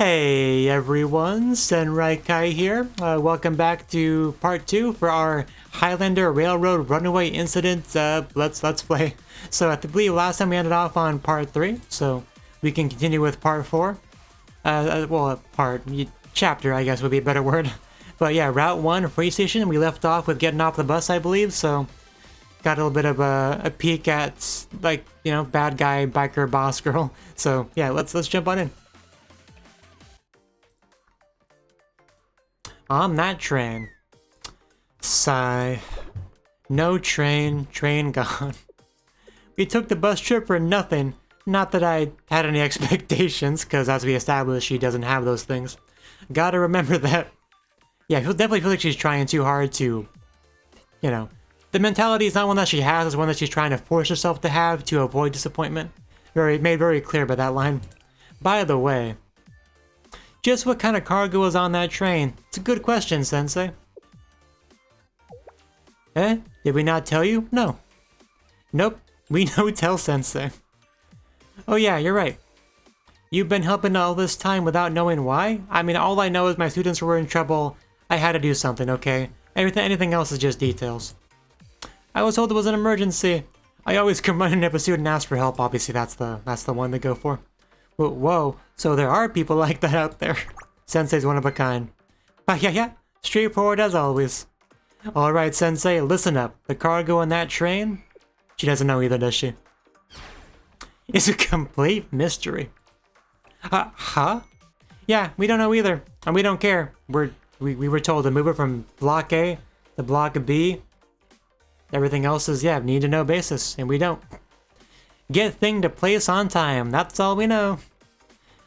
Hey everyone, Senrai Kai here. Welcome back to part 2 for our Highlander Railroad Runaway Incident let's play. So I believe last time we ended off on part 3, so we can continue with part 4. Chapter I guess would be a better word. But yeah, Route 1, Free Station, we left off with getting off the bus I believe, so got a little bit of a peek at, like, you know, bad guy, biker, boss girl. So yeah, let's jump on in. On that train. Sigh. No train, train gone. We took the bus trip for nothing. Not that I had any expectations, because as we established, she doesn't have those things. Gotta remember that. Yeah, I definitely feel like she's trying too hard to, you know, the mentality is not one that she has, it's one that she's trying to force herself to have to avoid disappointment. Made very clear by that line. By the way, just what kind of cargo was on that train? It's a good question, Sensei. Eh? Did we not tell you? No. Nope. We know tell Sensei. Oh yeah, you're right. You've been helping all this time without knowing why? I mean, all I know is my students were in trouble. I had to do something, okay? Anything else is just details. I was told it was an emergency. I always come running if a student asks for help. Obviously, that's the one to go for. Whoa, so there are people like that out there. Sensei's one of a kind. But yeah, straightforward as always. Alright, Sensei, listen up. The cargo on that train? She doesn't know either, does she? It's a complete mystery. Huh? Yeah, we don't know either, and we don't care. We were told to move it from Block A to Block B. Everything else is, yeah, need to know basis, and we don't. Get thing to place on time, that's all we know.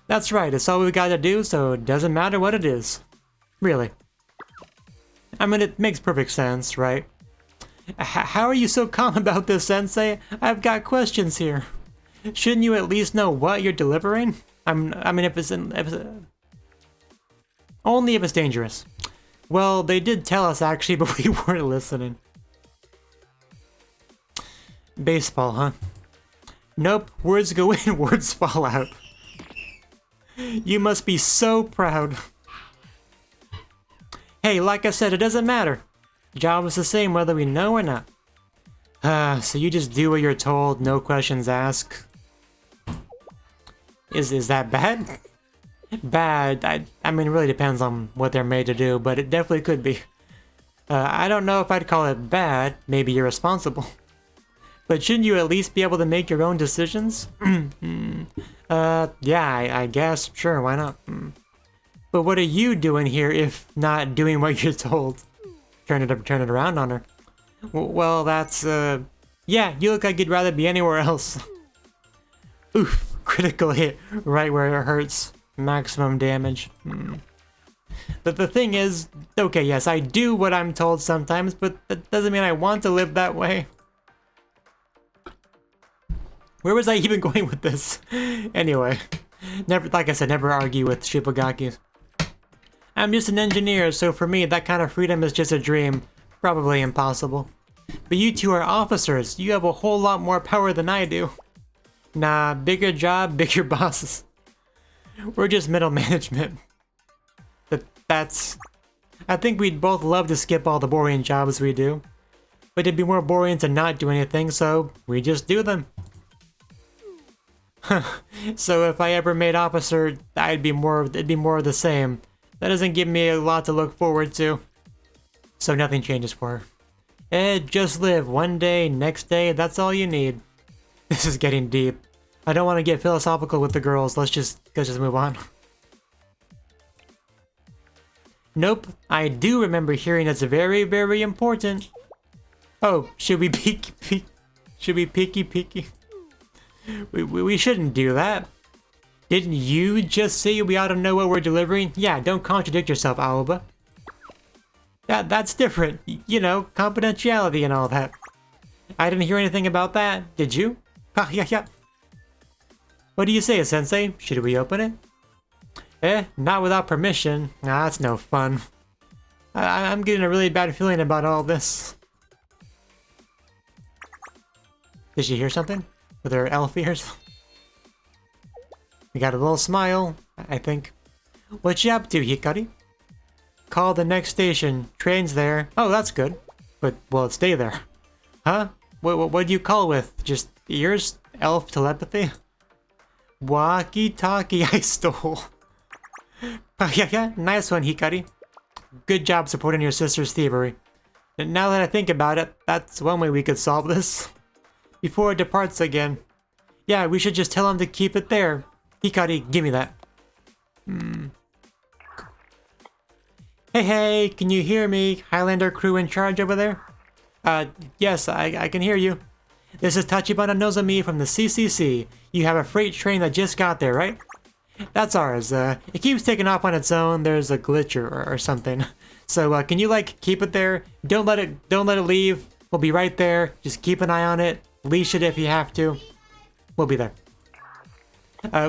That's right, it's all we gotta do, so it doesn't matter what it is. Really. I mean, it makes perfect sense, right? How are you so calm about this, Sensei? I've got questions here. Shouldn't you at least know what you're delivering? I mean, only if it's dangerous. Well, they did tell us actually, but we weren't listening. Baseball, huh? Nope, words go in, words fall out. You must be so proud. Hey, like I said, it doesn't matter. Job is the same whether we know or not. So you just do what you're told, no questions asked. Is that bad? Bad, I mean, it really depends on what they're made to do, but it definitely could be. I don't know if I'd call it bad, maybe irresponsible. But shouldn't you at least be able to make your own decisions? Yeah, I guess. Sure, why not? But what are you doing here if not doing what you're told? Turn it around on her. Well, that's, yeah, you look like you'd rather be anywhere else. Oof, critical hit right where it hurts. Maximum damage. The thing is, okay, yes, I do what I'm told sometimes, but that doesn't mean I want to live that way. Where was I even going with this? Anyway, never, like I said, never argue with Shupogaki. I'm just an engineer, so for me, that kind of freedom is just a dream. Probably impossible. But you two are officers. You have a whole lot more power than I do. Nah, bigger job, bigger bosses. We're just middle management. But that's... I think we'd both love to skip all the boring jobs we do. But it'd be more boring to not do anything, so we just do them. So if I ever made officer, it'd be more of the same. That doesn't give me a lot to look forward to. So nothing changes for her. Just live one day, next day, that's all you need. This is getting deep. I don't want to get philosophical with the girls, let's just move on. Nope, I do remember hearing it's very, very important. Oh, should we peeky? We shouldn't do that. Didn't you just say we ought to know what we're delivering? Yeah, don't contradict yourself, Aoba. That's different. You know, confidentiality and all that. I didn't hear anything about that. Did you? Yeah. What do you say, Sensei? Should we open it? Not without permission. Nah, that's no fun. I'm getting a really bad feeling about all this. Did she hear something? With her elf ears? We got a little smile, I think. What you up to, Hikari? Call the next station. Train's there. Oh, that's good. But, well, stay there. Huh? What do you call with? Just ears? Elf telepathy? Walkie-talkie I stole. Yeah, nice one, Hikari. Good job supporting your sister's thievery. And now that I think about it, that's one way we could solve this. Before it departs again. Yeah, we should just tell him to keep it there. Hikari, give me that. Hey, can you hear me? Highlander crew in charge over there? Yes, I can hear you. This is Tachibana Nozomi from the CCC. You have a freight train that just got there, right? That's ours. It keeps taking off on its own. There's a glitch or something. So, can you, like, keep it there? Don't let it leave. We'll be right there. Just keep an eye on it. Leash it if you have to. We'll be there.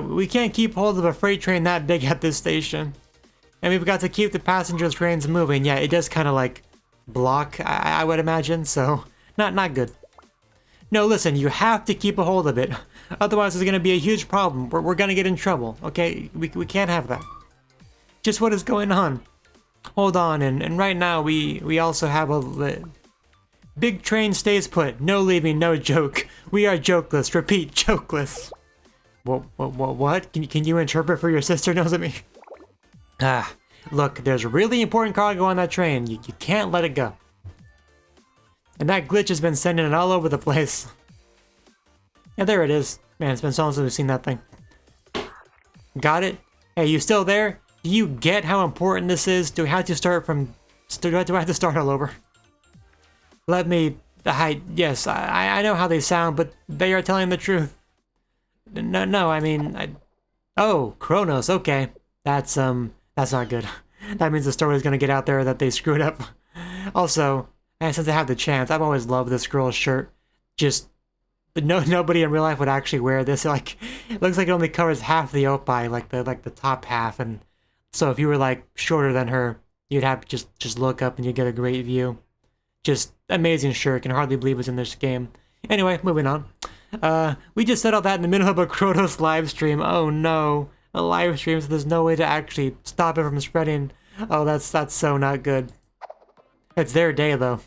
We can't keep hold of a freight train that big at this station. And we've got to keep the passenger trains moving. Yeah, it does kind of, like, block, I would imagine. So, not good. No, listen, you have to keep a hold of it. Otherwise, there's going to be a huge problem. We're going to get in trouble, okay? We can't have that. Just what is going on? Hold on, and right now we also have a... Big train stays put. No leaving, no joke. We are jokeless. Repeat, jokeless. What? Can you interpret for your sister, Nozomi? Look, there's really important cargo on that train. You can't let it go. And that glitch has been sending it all over the place. Yeah, there it is. Man, it's been so long since we've seen that thing. Got it? Hey, you still there? Do you get how important this is? Do I have to start from... Do I have to start all over? Let me... Yes, I know how they sound, but they are telling the truth. No, I mean... Oh, Kronos, okay. That's not good. That means the story is gonna get out there that they screwed up. Also... since I have the chance, I've always loved this girl's shirt. Just nobody in real life would actually wear this. Like, it looks like it only covers half the oppai, like the top half. And so if you were like shorter than her, you'd have to just look up and you get a great view. Just amazing shirt. Can hardly believe it's in this game. Anyway, moving on. We just said all that in the middle of a Kronos live stream. Oh no, a live stream. So there's no way to actually stop it from spreading. Oh, that's so not good. It's their day, though.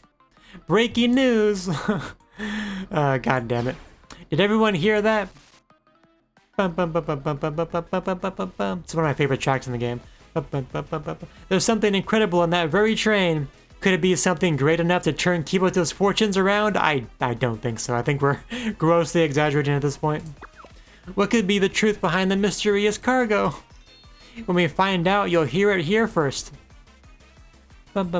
Breaking news! God damn it. Did everyone hear that? It's one of my favorite tracks in the game. There's something incredible on that very train. Could it be something great enough to turn Kiboto's fortunes around? I don't think so. I think we're grossly exaggerating at this point. What could be the truth behind the mysterious cargo? When we find out, you'll hear it here first. Haha,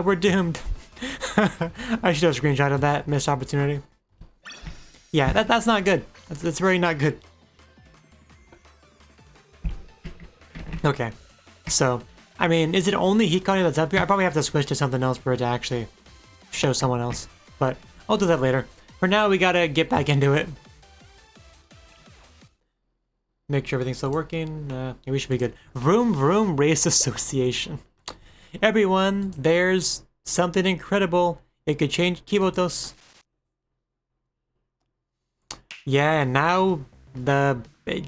we're doomed. I should have screenshotted that missed opportunity. Yeah, that's not good. That's very not good. Okay, so I mean, is it only Hikari that's up here? I probably have to switch to something else for it to actually show someone else. But I'll do that later. For now, we gotta get back into it. Make sure everything's still working. Yeah, we should be good. Vroom Vroom Race Association. Everyone, there's something incredible. It could change Kibotos. Yeah, and now to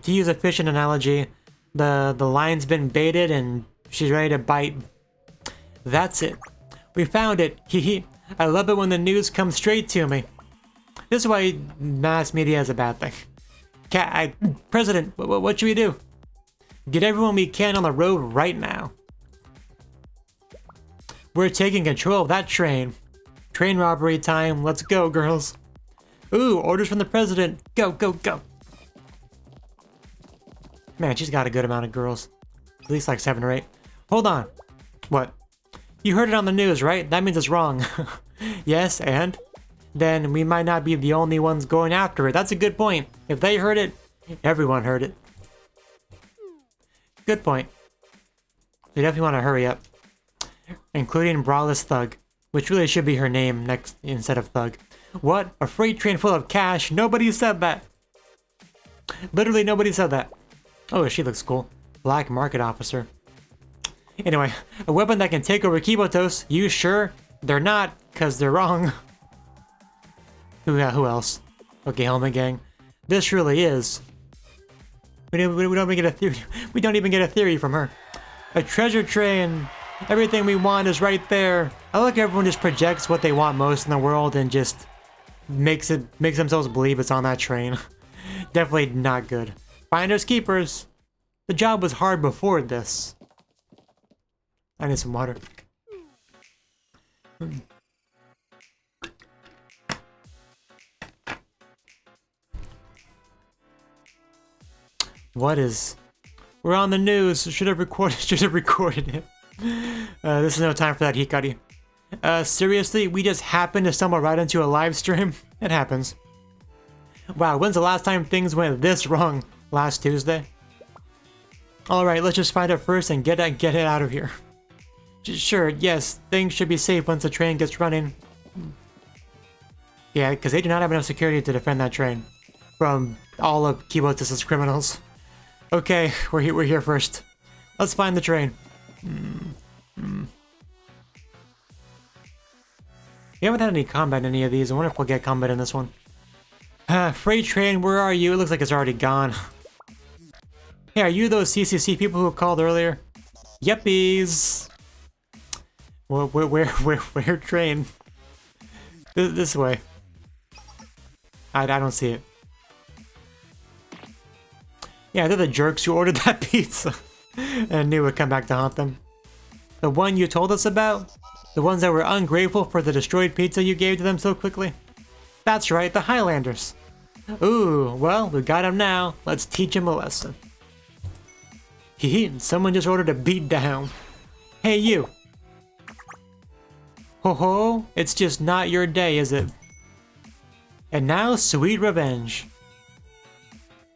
use a fishing analogy, the line's been baited and she's ready to bite. That's it. We found it. Hee. I love it when the news comes straight to me. This is why mass media is a bad thing. President, what should we do? Get everyone we can on the road right now. We're taking control of that train. Train robbery time. Let's go, girls. Ooh, orders from the president. Go, go, go. Man, she's got a good amount of girls. At least like 7 or 8. Hold on. What? You heard it on the news, right? That means it's wrong. Yes, and? Then we might not be the only ones going after it. That's a good point. If they heard it, everyone heard it. Good point. We definitely want to hurry up. Including Braless Thug, which really should be her name next instead of Thug. What? A freight train full of cash? Nobody said that. Literally nobody said that. Oh, she looks cool. Black market officer. Anyway, a weapon that can take over Kibotos. You sure? They're not, because they're wrong. Who else? Okay, Helmet Gang. This really is. We don't even get a theory. We don't even get a theory from her. A treasure train. Everything we want is right there. I like everyone just projects what they want most in the world and just makes themselves believe it's on that train. Definitely not good. Finders keepers. The job was hard before this. I need some water. What is... We're on the news. Should have recorded it. This is no time for that, Hikari. Seriously? We just happened to stumble right into a live stream? It happens. Wow, when's the last time things went this wrong? Last Tuesday? Alright, let's just find it first and get it out of here. Sure, yes, things should be safe once the train gets running. Yeah, because they do not have enough security to defend that train from all of Kibotos' criminals. Okay, we're here first. Let's find the train. We haven't had any combat in any of these. I wonder if we'll get combat in this one. Freight train, where are you? It looks like it's already gone. Hey, are you those CCC people who called earlier? Yuppies! Well, where train? This way. I don't see it. Yeah, they're the jerks who ordered that pizza and knew it would come back to haunt them. The one you told us about? The ones that were ungrateful for the destroyed pizza you gave to them so quickly? That's right, the Highlanders. Ooh, well, we got them now. Let's teach them a lesson. Hee, someone just ordered a beat down. Hey, you. Ho ho, it's just not your day, is it? And now, sweet revenge.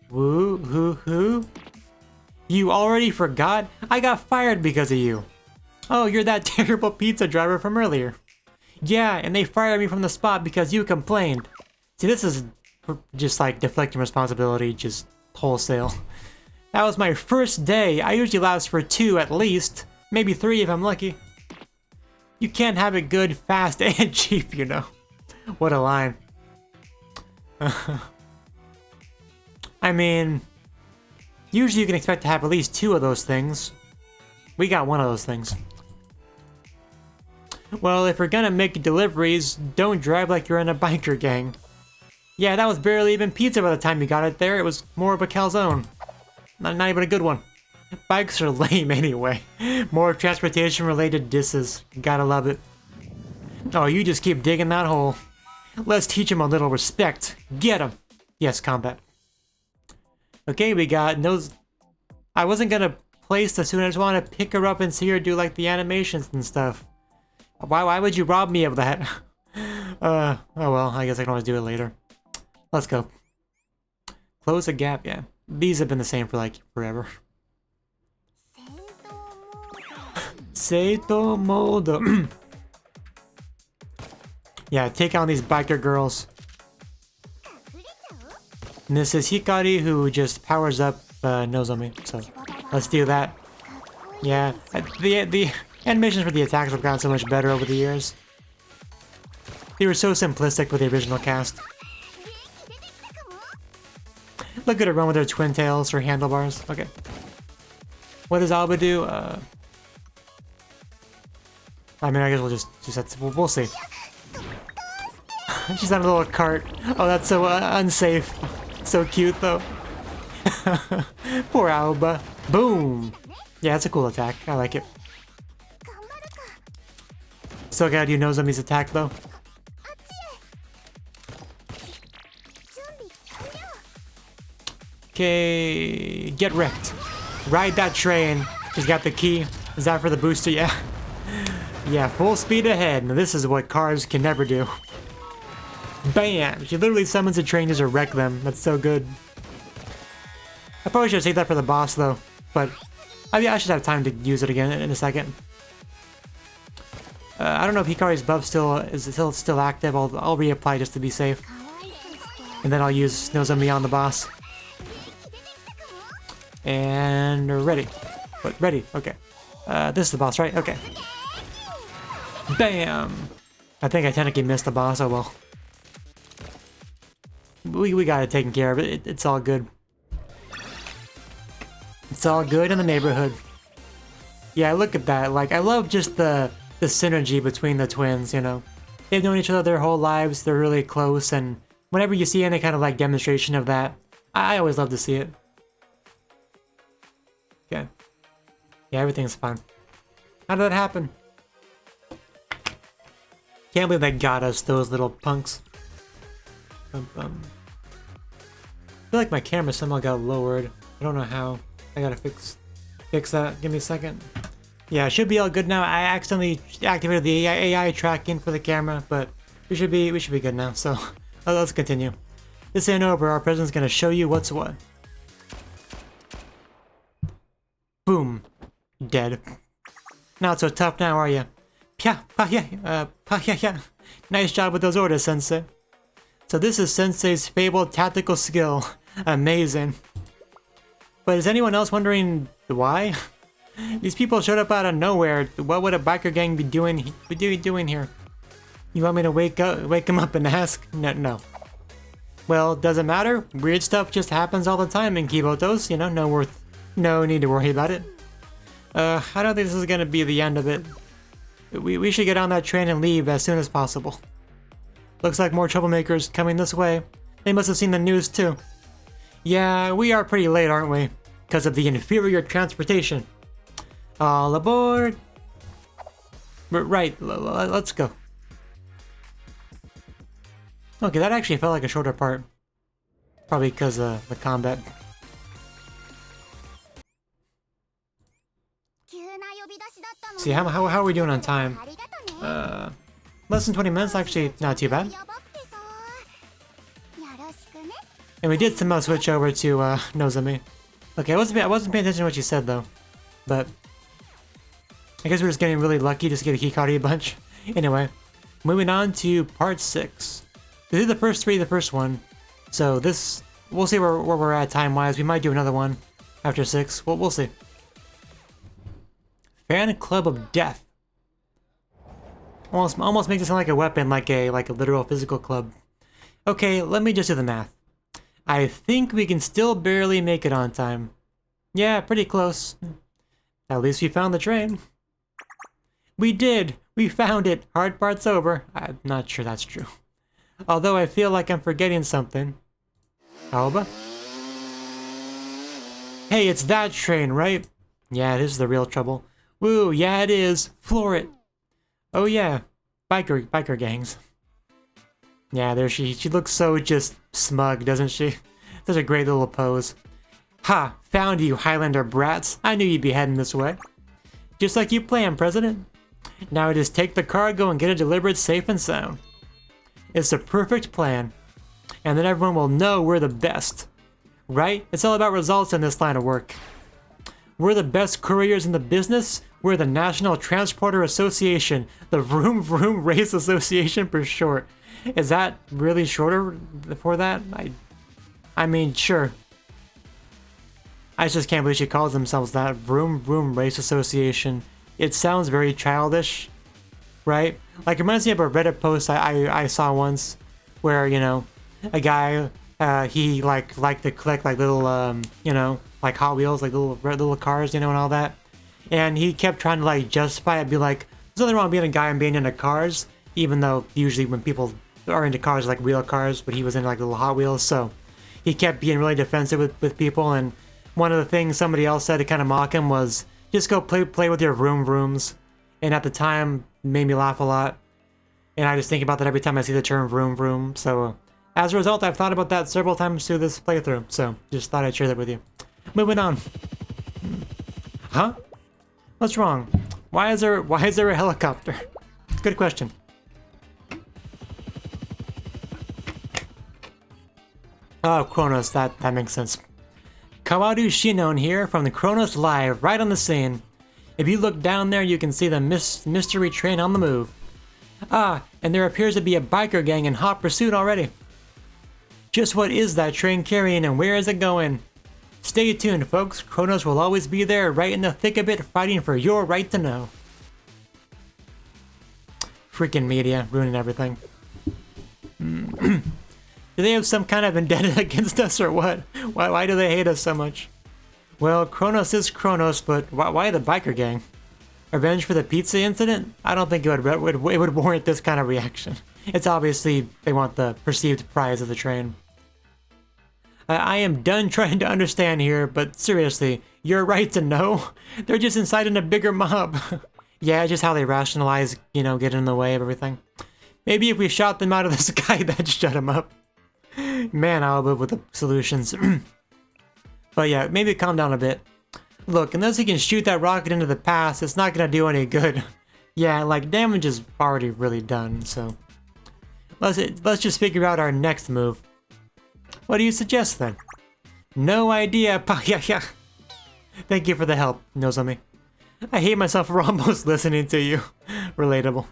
Woo, hoo. You already forgot? I got fired because of you. Oh, you're that terrible pizza driver from earlier. Yeah, and they fired me from the spot because you complained. See, this is just like deflecting responsibility, just wholesale. That was my first day. I usually last for 2 at least, maybe 3 if I'm lucky. You can't have it good, fast, and cheap, you know. What a line. I mean, usually you can expect to have at least 2 of those things. We got 1 of those things. Well, if you're gonna make deliveries, don't drive like you're in a biker gang. Yeah, that was barely even pizza by the time you got it there. It was more of a calzone. Not even a good one. Bikes are lame anyway. More transportation-related disses. Gotta love it. Oh, you just keep digging that hole. Let's teach him a little respect. Get him. Yes, combat. Okay, we got those. I wasn't gonna place the student. I just want to pick her up and see her do like the animations and stuff. Why would you rob me of that? Oh well, I guess I can always do it later. Let's go. Close the gap, yeah. These have been the same for like forever. Seito mode. Yeah, take on these biker girls. And this is Hikari, who just powers up Nozomi. So let's do that. Yeah, the animations for the attacks have gotten so much better over the years. They were so simplistic with the original cast. Look at her run with her twin tails or handlebars. Okay. What does Alba do? I mean, I guess we'll just have to, we'll see. She's on a little cart. Oh, that's so unsafe. So cute, though. Poor Alba. Boom! Yeah, that's a cool attack. I like it. Still gotta do Nozomi's attack, though. Okay, get wrecked. Ride that train. She's got the key. Is that for the booster? Yeah. Yeah, full speed ahead. Now this is what cars can never do. Bam! She literally summons the train just to wreck them. That's so good. I probably should have saved that for the boss though, but I should have time to use it again in a second. I don't know if Hikari's buff is still active. I'll reapply just to be safe, and then I'll use Nozomi on the boss. And ready. But ready. Okay. This is the boss, right? Okay. Bam! I think I technically missed the boss, oh well. We got it taken care of. It's all good. It's all good in the neighborhood. Yeah, look at that. Like, I love just the synergy between the twins, you know. They've known each other their whole lives, they're really close, and whenever you see any kind of, like, demonstration of that, I always love to see it. Okay. Yeah, everything's fine. How did that happen? Can't believe they got us, those little punks. I feel like my camera somehow got lowered. I don't know how. I gotta fix that. Give me a second. Yeah, it should be all good now. I accidentally activated the AI tracking for the camera, but we should be good now. So let's continue. This ain't over. Our president's gonna show you what's what. Boom. Dead. Not so tough now, are you? Pya, pa, yeah. Nice job with those orders, Sensei. So this is Sensei's fabled tactical skill. Amazing. But is anyone else wondering why? These people showed up out of nowhere. What would a biker gang be doing here? You want me to wake them up and ask? No. Well, doesn't matter. Weird stuff just happens all the time in Kibotos, you know, no need to worry about it. I don't think this is gonna be the end of it. We should get on that train and leave as soon as possible. Looks like more troublemakers coming this way. They must have seen the news too. Yeah, we are pretty late, aren't we? Because of the inferior transportation. All aboard! Right, let's go. Okay, that actually felt like a shorter part. Probably because of the combat. See, how are we doing on time? Less than 20 minutes, actually not too bad. And we did somehow switch over to Nozomi. Okay, I wasn't paying attention to what you said though. But I guess we're just getting really lucky just to get a Hikari bunch. Anyway, moving on to part 6. We did the first 3, the first one. So this, we'll see where we're at time-wise. We might do another one after 6. We'll see. Fan Club of Death. Almost makes it sound like a weapon, like a literal physical club. Okay, let me just do the math. I think we can still barely make it on time. Yeah, pretty close. At least we found the train. We did! We found it! Hard part's over. I'm not sure that's true. Although I feel like I'm forgetting something. Aoba? Hey, it's that train, right? Yeah, this is the real trouble. Woo, yeah it is. Floor it. Oh yeah, biker gangs. Yeah, there she looks so just smug, doesn't she? Such a great little pose. Ha! Found you, Highlander brats. I knew you'd be heading this way. Just like you planned, President. Now just take the cargo and get it delivered safe and sound. It's the perfect plan. And then everyone will know we're the best. Right? It's all about results in this line of work. We're the best couriers in the business. We're the National Transporter Association. The Vroom Vroom Race Association for short. Is that really shorter for that? I mean, sure. I just can't believe she calls themselves that. Vroom Vroom Race Association. It sounds very childish, right? Like, it reminds me of a Reddit post I saw once where, you know, a guy, he liked to collect like little, you know, like Hot Wheels, like little cars, you know, and all that. And he kept trying to like justify it, be like, there's nothing wrong with being a guy and being into cars, even though usually when people are into cars, like real cars, but he was into like little Hot Wheels, so he kept being really defensive with people. And one of the things somebody else said to kind of mock him was, just go play with your vroom vrooms. And at the time, it made me laugh a lot. And I just think about that every time I see the term vroom vroom. So as a result, I've thought about that several times through this playthrough. So just thought I'd share that with you. Moving on. Huh? What's wrong? Why is there a helicopter? Good question. Oh, Kronos, that makes sense. Kawaru Shinon here from the Kronos Live, right on the scene. If you look down there, you can see the mystery train on the move. Ah, and there appears to be a biker gang in hot pursuit already. Just what is that train carrying and where is it going? Stay tuned, folks. Kronos will always be there, right in the thick of it, fighting for your right to know. Freaking media, ruining everything. Do they have some kind of vendetta against us or what? Why do they hate us so much? Well, Kronos is Kronos, but why the biker gang? Revenge for the pizza incident? I don't think it would warrant this kind of reaction. It's obviously they want the perceived prize of the train. I am done trying to understand here, but seriously, your right to know? They're just inciting a bigger mob. Yeah, just how they rationalize, you know, getting in the way of everything. Maybe if we shot them out of the sky, that'd shut them up. Man, I'll live with the solutions. But yeah, maybe calm down a bit. Look, unless he can shoot that rocket into the past, it's not gonna do any good. Yeah, like, damage is already really done, so... Let's just figure out our next move. What do you suggest, then? No idea, yeah. Thank you for the help, Nozomi. I hate myself for almost listening to you. Relatable.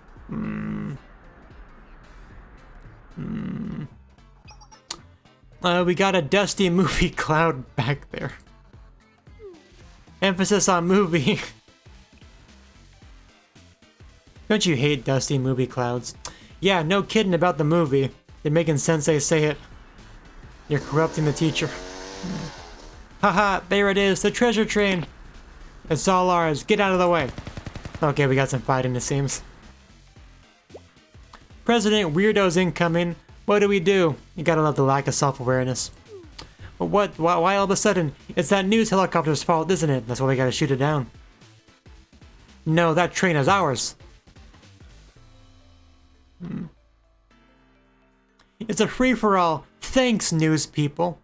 We got a dusty movie cloud back there. Emphasis on movie. Don't you hate dusty movie clouds? Yeah, no kidding about the movie. They're making Sensei say it. You're corrupting the teacher. Haha, there it is, the treasure train. It's all ours, get out of the way. Okay, we got some fighting, it seems. President Weirdo's incoming. What do we do? You gotta love the lack of self-awareness. But what? Why all of a sudden? It's that news helicopter's fault, isn't it? That's why we gotta shoot it down. No, that train is ours. It's a free-for-all. Thanks, news people.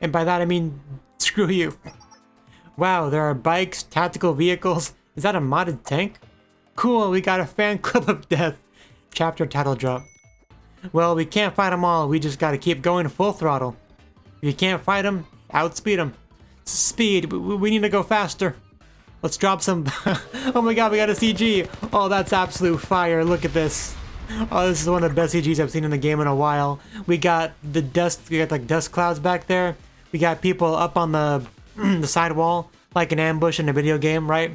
And by that I mean, screw you. Wow, there are bikes, tactical vehicles. Is that a modded tank? Cool, we got a fan club of death. Chapter title drop. Well, we can't fight them all. We just gotta keep going full throttle. If you can't fight them, outspeed them. Speed, we need to go faster. Let's drop some... Oh my god, we got a CG. Oh, that's absolute fire. Look at this. Oh, this is one of the best CGs I've seen in the game in a while. We got the dust, we got like dust clouds back there. We got people up on the the sidewall, like an ambush in a video game, right?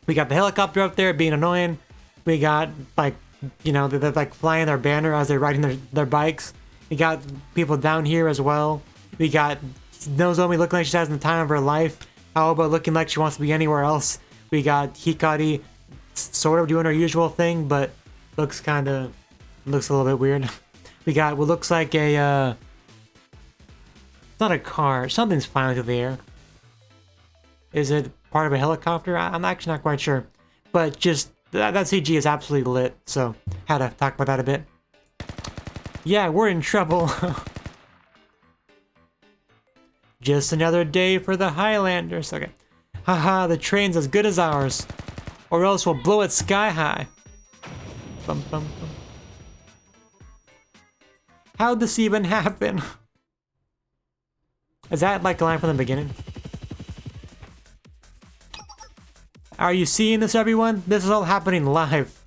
We got the helicopter up there being annoying. We got like, you know, they're like flying their banner as they're riding their bikes. We got people down here as well. We got Nozomi looking like she's having the time of her life. Aoba looking like she wants to be anywhere else. We got Hikari sort of doing her usual thing, but looks a little bit weird. We got what looks like a, it's not a car, something's flying through the air. Is it part of a helicopter? I'm actually not quite sure. But just, that CG is absolutely lit, so had to talk about that a bit. Yeah, we're in trouble. Just another day for the Highlanders. Okay. Haha, the train's as good as ours. Or else we'll blow it sky high. Bum, bum, bum. How'd this even happen? Is that like a line from the beginning? Are you seeing this, everyone? This is all happening live.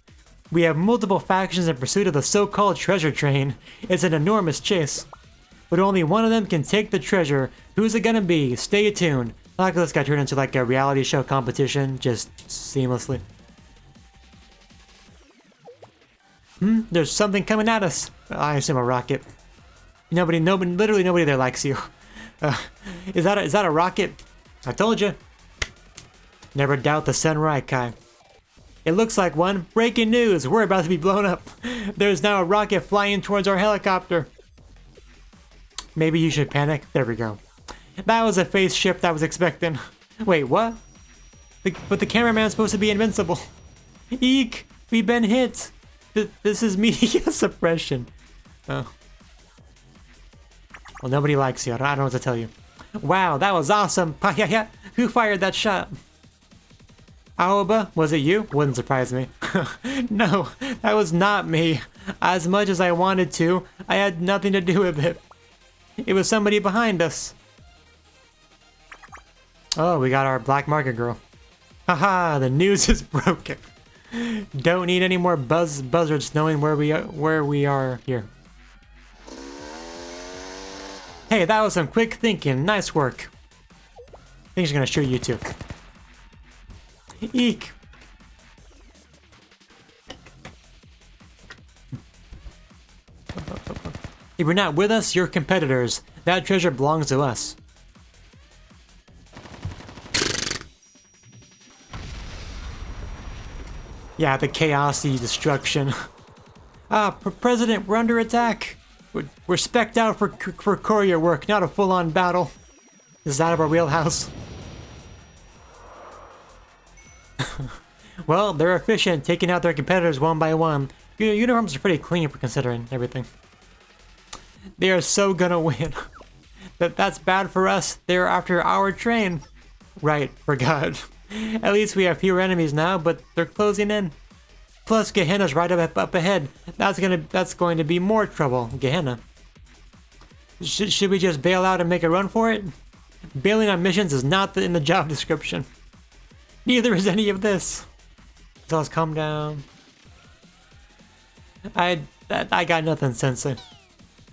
We have multiple factions in pursuit of the so-called treasure train. It's an enormous chase. But only one of them can take the treasure. Who's it gonna be? Stay tuned. I like this got turned into like a reality show competition, just seamlessly. There's something coming at us. I assume a rocket. Literally nobody there likes you. Is that a rocket? I told you. Never doubt the Senrai Kai. It looks like one. Breaking news! We're about to be blown up. There's now a rocket flying towards our helicopter. Maybe you should panic. There we go. That was a phase shift I was expecting. Wait, what? But the cameraman's supposed to be invincible. Eek! We've been hit! This is media suppression. Oh. Well, nobody likes you. I don't know what to tell you. Wow, that was awesome! Who fired that shot? Aoba, was it you? Wouldn't surprise me. No, that was not me. As much as I wanted to, I had nothing to do with it. It was somebody behind us. Oh, we got our black market girl. Haha, the news is broken. Don't need any more buzzards knowing where we are here. Hey, that was some quick thinking. Nice work. think she's gonna shoot you too. Eek! If you're not with us, you're competitors. That treasure belongs to us. Yeah, the chaosy destruction. President, we're under attack. We're spec'd out for courier work, not a full-on battle. This is out of our wheelhouse. Well, they're efficient, taking out their competitors one by one. Uniforms are pretty clean for considering everything. They are so gonna win. That's bad for us. They're after our train. Right, forgot. At least we have fewer enemies now, but they're closing in. Plus, Gehenna's right up ahead. That's going to be more trouble. Gehenna. Should we just bail out and make a run for it? Bailing on missions is not in the job description. Neither is any of this. So let's calm down. I got nothing, Sensei.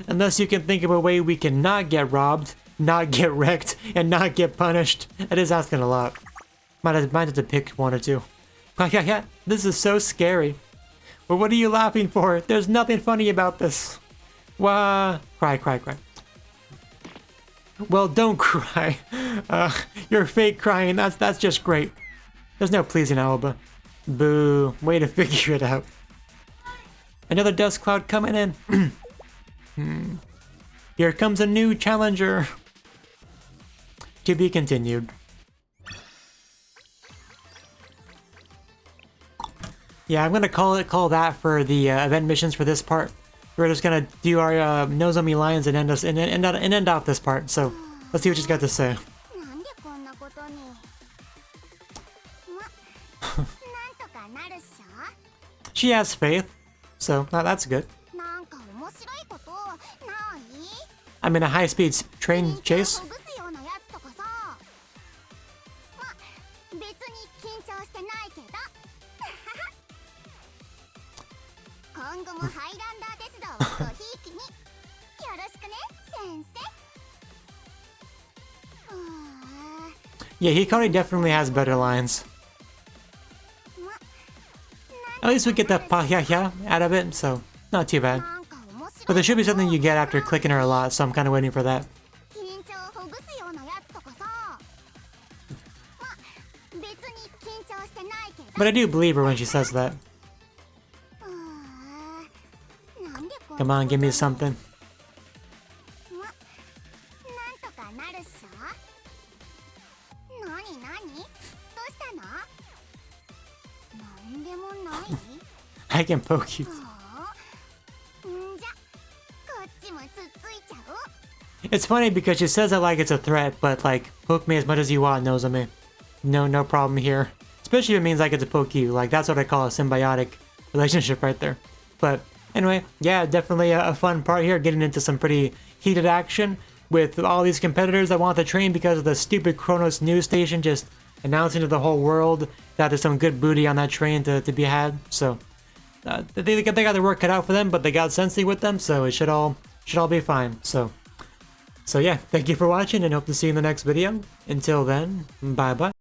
Unless you can think of a way we can not get robbed, not get wrecked, and not get punished. That is asking a lot. Might have to pick one or two. This is so scary. But what are you laughing for? There's nothing funny about this. Wah! Cry, cry, cry. Well, don't cry. You're fake crying. That's just great. There's no pleasing Aoba. Boo. Way to figure it out. Another dust cloud coming in. Here comes a new challenger. To be continued. Yeah, I'm gonna call that for the event missions for this part. We're just gonna do our Nozomi lines and end off this part. So let's see what she's got to say. She has faith, so that's good. I'm in a high-speed train chase. Yeah, Hikari definitely has better lines. At least we get that pa-hya-hya out of it, so not too bad. But there should be something you get after clicking her a lot, so I'm kind of waiting for that. But I do believe her when she says that. Come on, give me something. I can poke you. It's funny because she says it like it's a threat, but like, poke me as much as you want, Nozomi. No problem here. Especially if it means I get to poke you. Like, that's what I call a symbiotic relationship right there. But anyway, yeah, definitely a fun part here, getting into some pretty heated action with all these competitors that want the train because of the stupid Kronos news station just announcing to the whole world that there's some good booty on that train to be had. So they got their work cut out for them, but they got Sensei with them, so it should all be fine. So yeah, thank you for watching and hope to see you in the next video. Until then, bye bye.